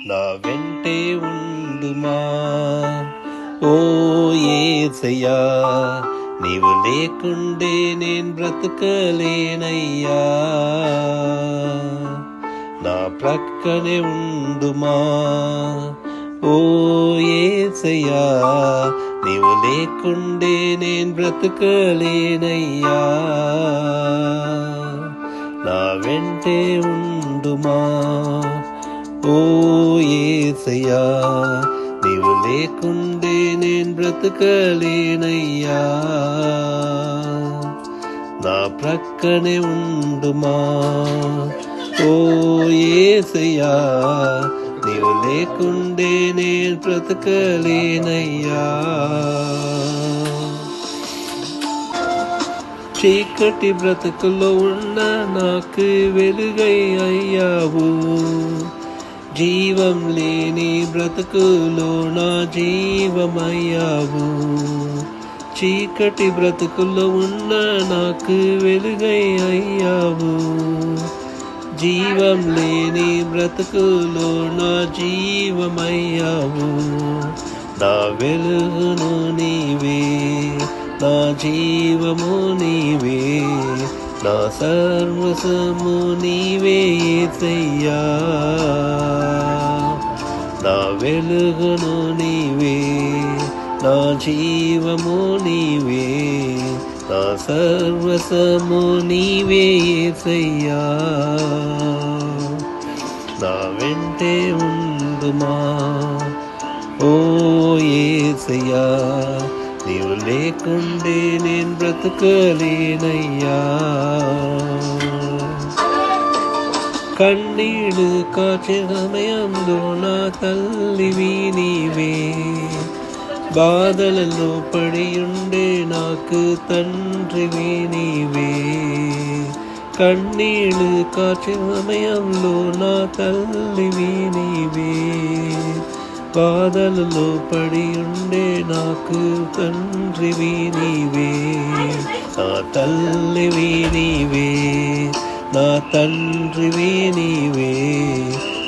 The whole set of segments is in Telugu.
నా వెంటే ఉండుమా ఓ యేసయ్యా, నీవు లేకుండే నేను బ్రతకలేనయ్యా. నా ప్రక్కనే ఉండుమా ఓ యేసయ్యా, నీవు లేకుండే నేను బ్రతకలేనయ్యా. నా వెంటే ఉండుమా ఓ యేసయ్యా, నీవు లేకుండే నేను బ్రతకలేనయ్యా. నా ప్రక్కనే ఉండుమా ఓ యేసయ్యా, నీవు లేకుండే నేను బ్రతకలేనయ్యా. చీకటి బ్రతుకులో ఉన్న నాకు వెలుగై అయ్యావు, జీవం లేని బ్రతుకులో నా జీవమయ్యావు. చీకటి బ్రతుకులో ఉన్న నాకు వెలుగై అయ్యావు, జీవం లేని బ్రతుకులో నా జీవమయ్యావు. నా వెలుగును నీవే, నా జీవము నీవే, నా సర్వస్వము నీవే యేసయ్యా. నా వెలుగును నీవే, నా జీవము నీవే, నా సర్వస్వము నీవే యేసయ్యా. నా వెంటే ఉండుమా ఓ యేసయ్యా, నీవు లేకుండే నేను బ్రతకలేనయ్యా. కన్నీడు కాచే సమయంలో నా తల్లివి నీవే, బాధలలో పడి ఉండే నాకు తండ్రివి నీవే. కన్నీడు కాచే సమయంలో నా తల్లివి నీవే, బాధలలో పడి ఉండే నాకు తండ్రివి నీవే. నా తల్లివి నీవే, నా తండ్రివి నీవే,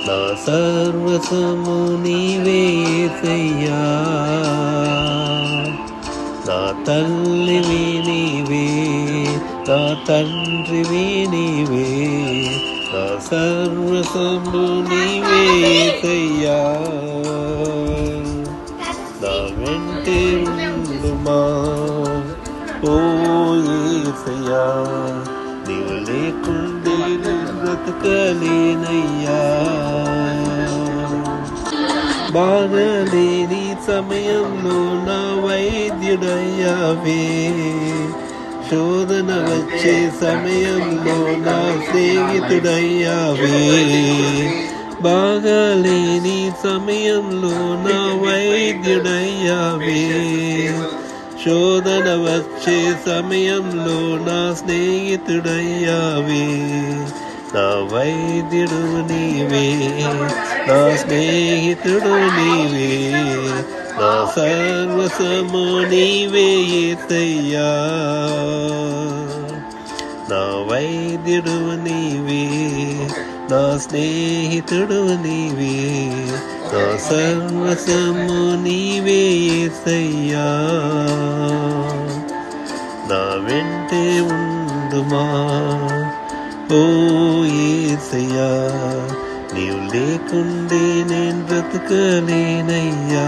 నా సర్వస్వము నీవే యేసయ్యా. నా తల్లివి నీవే, నా తండ్రివి నీవే, నా సర్వస్వము నీవే యేసయ్యా. నా వెంటే ఉండుమా ఓ యేసయ్యా, నీవు లేకుండే నేను బ్రతకలేనయ్యా. బాగలేని సమయంలో నా వైద్యుడయ్యావే, శోధన వచ్చే సమయంలో నా స్నేహితుడయ్యావే. బాగాలేని సమయంలో నా వైద్యుడయ్యావే, శోధన వచ్చే సమయంలో నా స్నేహితుడయ్యావే. నా వైద్యుడు నీవే, నా స్నేహితుడు నీవే, నా సర్వస్వము నీవే యేసయ్యా. నా వైద్యుడు నీవే, నా స్నేహితుడు నీవే, నా సర్వస్వము నీవే యేసయ్యా. నా వెంటే ఉండుమా ఓ యేసయ్యా, నీవు లేకుండే నేను బ్రతకలేనయ్యా.